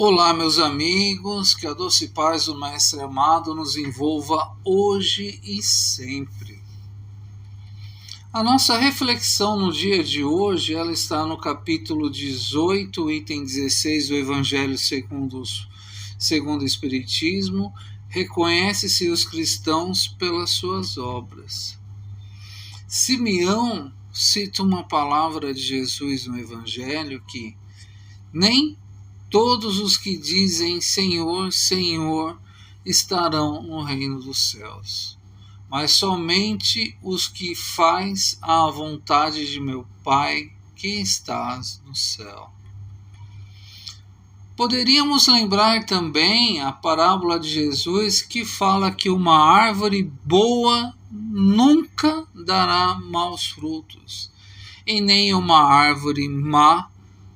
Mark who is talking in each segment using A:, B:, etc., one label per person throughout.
A: Olá, meus amigos, que a doce paz do Mestre amado nos envolva hoje e sempre. A nossa reflexão no dia de hoje, ela está no capítulo 18, item 16 do Evangelho segundo o Espiritismo. Reconhece-se os cristãos pelas suas obras. Simeão cita uma palavra de Jesus no Evangelho que nem todos os que dizem Senhor, Senhor estarão no reino dos céus, mas somente os que faz a vontade de meu Pai que estás no céu. Poderíamos lembrar também a parábola de Jesus que fala que uma árvore boa nunca dará maus frutos, e nem uma árvore má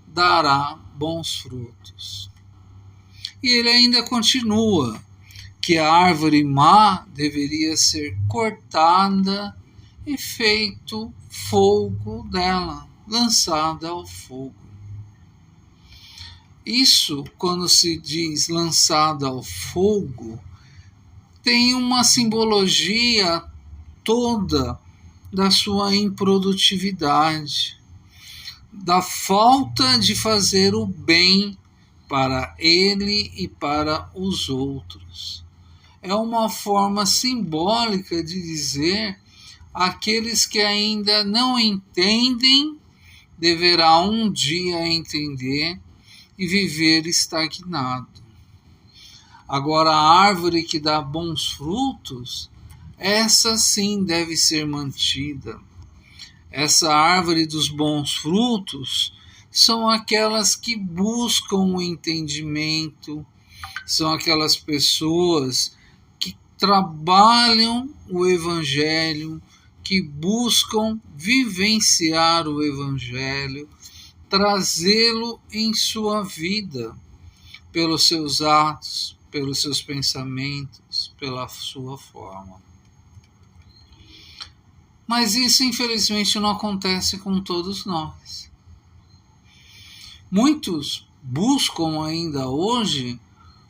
A: dará bons frutos. E ele ainda continua que a árvore má deveria ser cortada e feito fogo dela, lançada ao fogo. Isso, quando se diz lançada ao fogo, tem uma simbologia toda da sua improdutividade, da falta de fazer o bem para ele e para os outros. É uma forma simbólica de dizer aqueles que ainda não entendem deverá um dia entender e viver estagnado. Agora, a árvore que dá bons frutos, essa sim deve ser mantida. Essa árvore dos bons frutos são aquelas que buscam o entendimento, são aquelas pessoas que trabalham o Evangelho, que buscam vivenciar o Evangelho, trazê-lo em sua vida, pelos seus atos, pelos seus pensamentos, pela sua forma. Mas isso, infelizmente, não acontece com todos nós. Muitos buscam ainda hoje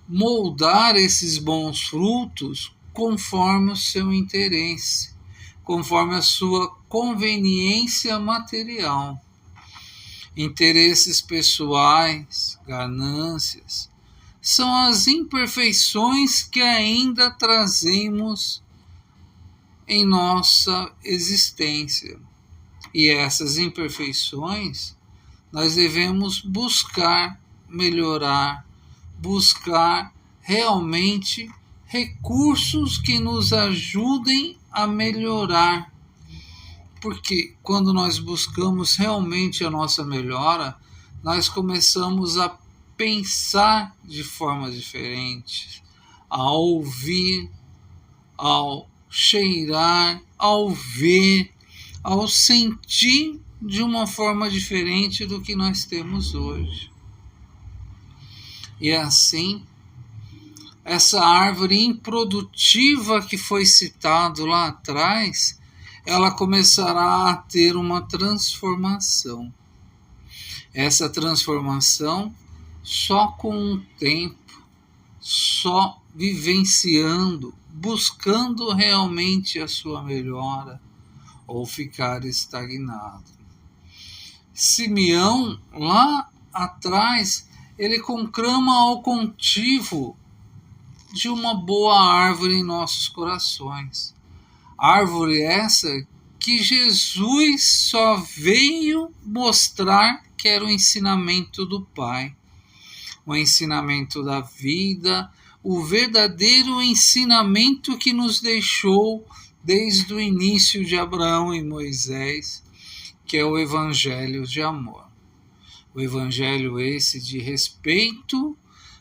A: moldar esses bons frutos conforme o seu interesse, conforme a sua conveniência material. Interesses pessoais, ganâncias, são as imperfeições que ainda trazemos em nossa existência. E essas imperfeições nós devemos buscar melhorar, buscar realmente recursos que nos ajudem a melhorar. Porque quando nós buscamos realmente a nossa melhora, nós começamos a pensar de forma diferente, a ouvir, ao cheirar, ao ver, ao sentir de uma forma diferente do que nós temos hoje. E assim, essa árvore improdutiva que foi citado lá atrás, ela começará a ter uma transformação. Essa transformação só com o tempo, só vivenciando, buscando realmente a sua melhora, ou ficar estagnado. Simeão, lá atrás, ele conclama o cultivo de uma boa árvore em nossos corações. Árvore essa que Jesus só veio mostrar que era o ensinamento do Pai, o ensinamento da vida, o verdadeiro ensinamento que nos deixou desde o início de Abraão e Moisés, que é o Evangelho de amor. O Evangelho esse de respeito,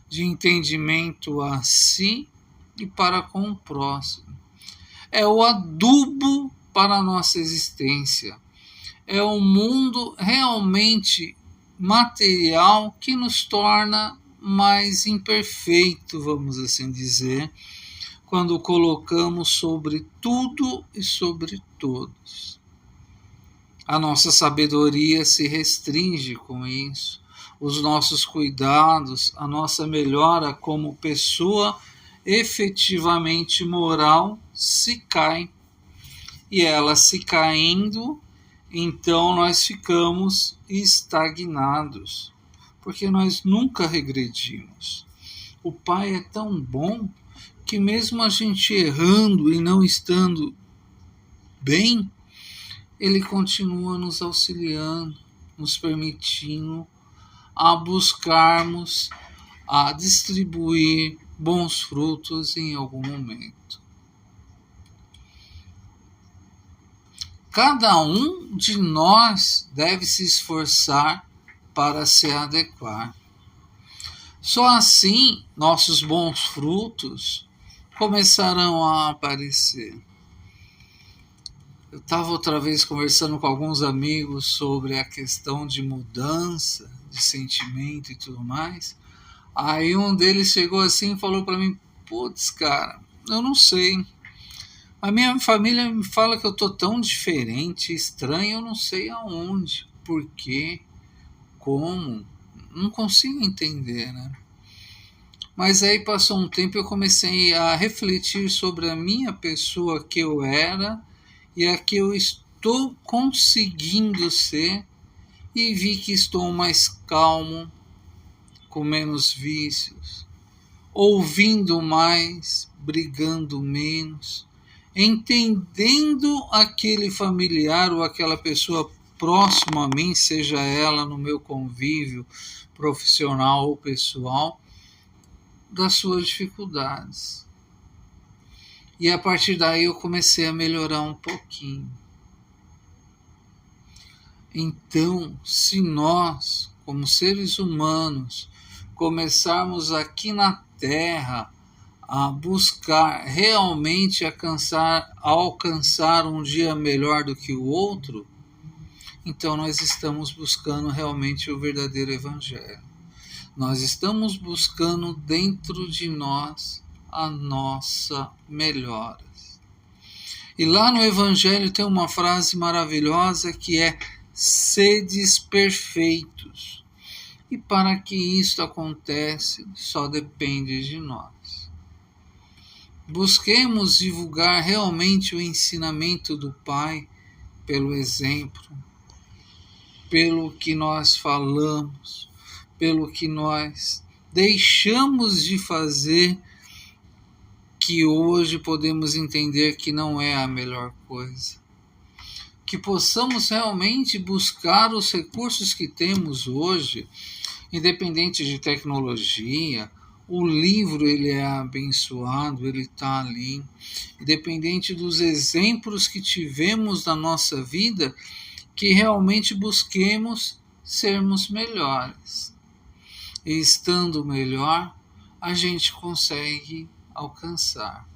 A: de entendimento a si e para com o próximo. É o adubo para a nossa existência. É o mundo realmente material que nos torna mais imperfeito, vamos assim dizer, quando colocamos sobre tudo e sobre todos. A nossa sabedoria se restringe com isso. os nossos cuidados, a nossa melhora como pessoa efetivamente moral se cai. E ela se caindo, então nós ficamos estagnados, porque nós nunca regredimos. O Pai é tão bom que mesmo a gente errando e não estando bem, Ele continua nos auxiliando, nos permitindo a buscarmos, a distribuir bons frutos em algum momento. Cada um de nós deve se esforçar para se adequar. Só assim nossos bons frutos começarão a aparecer. Eu estava outra vez conversando com alguns amigos sobre a questão de mudança, de sentimento e tudo mais. Aí um deles chegou assim e falou para mim, putz, cara, eu não sei. A minha família me fala que eu tô tão diferente, estranho, eu não sei aonde, por quê, como, não consigo entender, né? Mas aí passou um tempo e eu comecei a refletir sobre a minha pessoa que eu era e a que eu estou conseguindo ser e vi que estou mais calmo, com menos vícios, ouvindo mais, brigando menos, entendendo aquele familiar ou aquela pessoa próxima a mim, seja ela no meu convívio profissional ou pessoal, das suas dificuldades. E a partir daí eu comecei a melhorar um pouquinho. Então, se nós, como seres humanos, começarmos aqui na Terra a buscar realmente alcançar um dia melhor do que o outro, então nós estamos buscando realmente o verdadeiro Evangelho. Nós estamos buscando dentro de nós a nossa melhora. E lá no Evangelho tem uma frase maravilhosa que é: sedes perfeitos. E para que isto aconteça, só depende de nós. Busquemos divulgar realmente o ensinamento do Pai pelo exemplo, pelo que nós falamos, pelo que nós deixamos de fazer, que hoje podemos entender que não é a melhor coisa. Que possamos realmente buscar os recursos que temos hoje, independente de tecnologia. O livro ele é abençoado, ele está ali. Independente dos exemplos que tivemos na nossa vida, que realmente busquemos sermos melhores. E estando melhor, a gente consegue alcançar.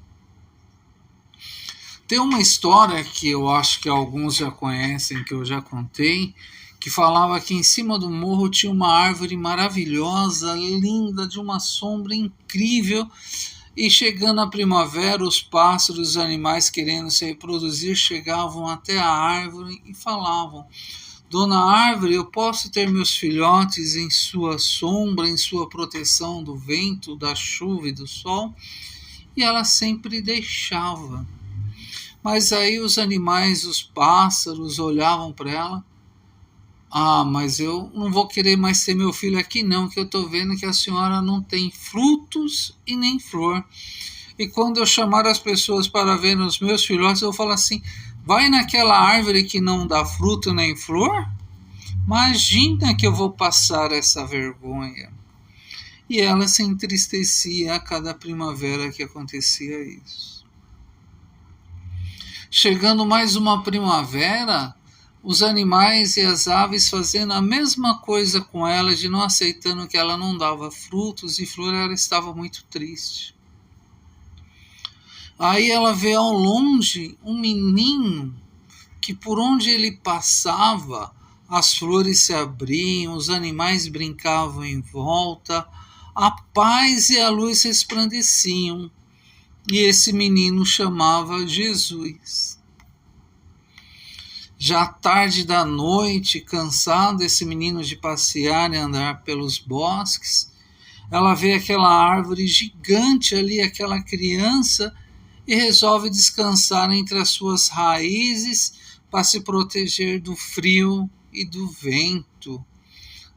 A: Tem uma história que eu acho que alguns já conhecem, que eu já contei, que falava que em cima do morro tinha uma árvore maravilhosa, linda, de uma sombra incrível, e chegando a primavera, os pássaros, os animais querendo se reproduzir, chegavam até a árvore e falavam: Dona Árvore, eu posso ter meus filhotes em sua sombra, em sua proteção do vento, da chuva e do sol? E ela sempre deixava. Mas aí os animais, os pássaros, olhavam para ela: ah, mas eu não vou querer mais ter meu filho aqui não, que eu estou vendo que a senhora não tem frutos e nem flor. E quando eu chamar as pessoas para ver os meus filhotes, eu falo assim: vai naquela árvore que não dá fruto nem flor? Imagina que eu vou passar essa vergonha. E ela se entristecia a cada primavera que acontecia isso. Chegando mais uma primavera, os animais e as aves fazendo a mesma coisa com ela, de não aceitando que ela não dava frutos e flor, ela estava muito triste. Aí ela vê ao longe um menino que por onde ele passava, as flores se abriam, os animais brincavam em volta, a paz e a luz resplandeciam. E esse menino chamava Jesus. Já tarde da noite, cansado esse menino de passear e andar pelos bosques, ela vê aquela árvore gigante ali, aquela criança, e resolve descansar entre as suas raízes para se proteger do frio e do vento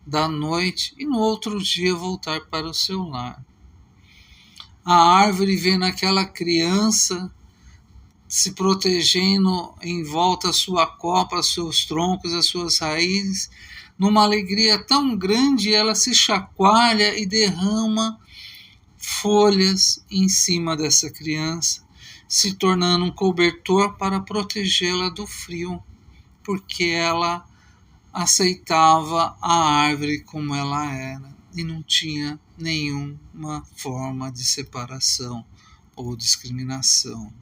A: da noite e no outro dia voltar para o seu lar. A árvore vê naquela criança se protegendo em volta a sua copa, seus troncos, as suas raízes, numa alegria tão grande, ela se chacoalha e derrama folhas em cima dessa criança, se tornando um cobertor para protegê-la do frio, porque ela aceitava a árvore como ela era e não tinha nenhuma forma de separação ou discriminação.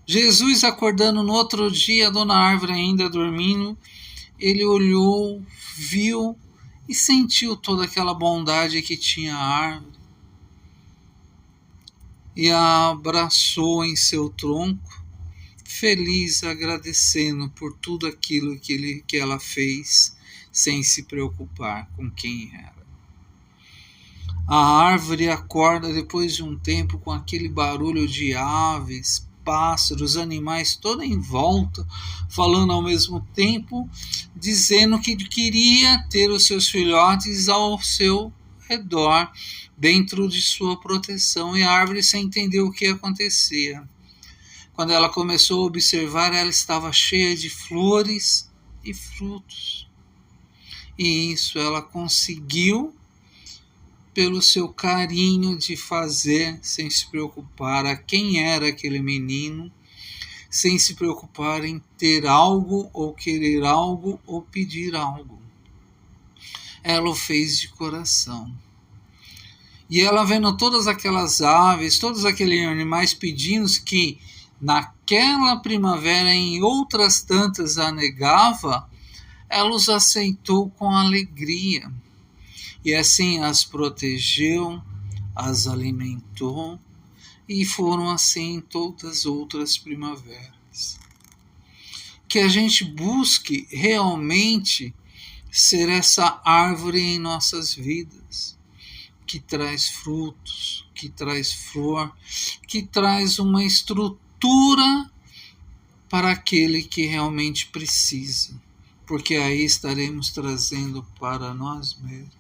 A: Jesus, acordando no outro dia, a dona árvore ainda dormindo, ele olhou, viu e sentiu toda aquela bondade que tinha a árvore e a abraçou em seu tronco, feliz, agradecendo por tudo aquilo que ela fez, sem se preocupar com quem era. A árvore acorda depois de um tempo com aquele barulho de aves, pássaros, animais todos em volta, falando ao mesmo tempo, dizendo que queria ter os seus filhotes ao seu redor, dentro de sua proteção, e a árvore sem entender o que acontecia. Quando ela começou a observar, ela estava cheia de flores e frutos. E isso ela conseguiu pelo seu carinho de fazer, sem se preocupar a quem era aquele menino, sem se preocupar em ter algo, ou querer algo, ou pedir algo. Ela o fez de coração. E ela vendo todas aquelas aves, todos aqueles animais pedindo que naquela primavera, em outras tantas a negava, ela os aceitou com alegria. E assim as protegeu, as alimentou, e foram assim em todas as outras primaveras. Que a gente busque realmente ser essa árvore em nossas vidas, que traz frutos, que traz flor, que traz uma estrutura para aquele que realmente precisa, porque aí estaremos trazendo para nós mesmos.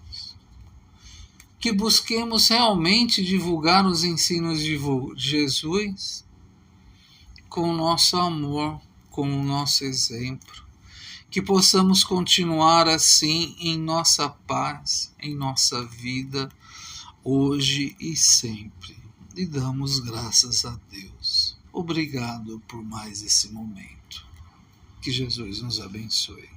A: Que busquemos realmente divulgar os ensinos de Jesus com o nosso amor, com o nosso exemplo. Que possamos continuar assim em nossa paz, em nossa vida, hoje e sempre. E damos graças a Deus. Obrigado por mais esse momento. Que Jesus nos abençoe.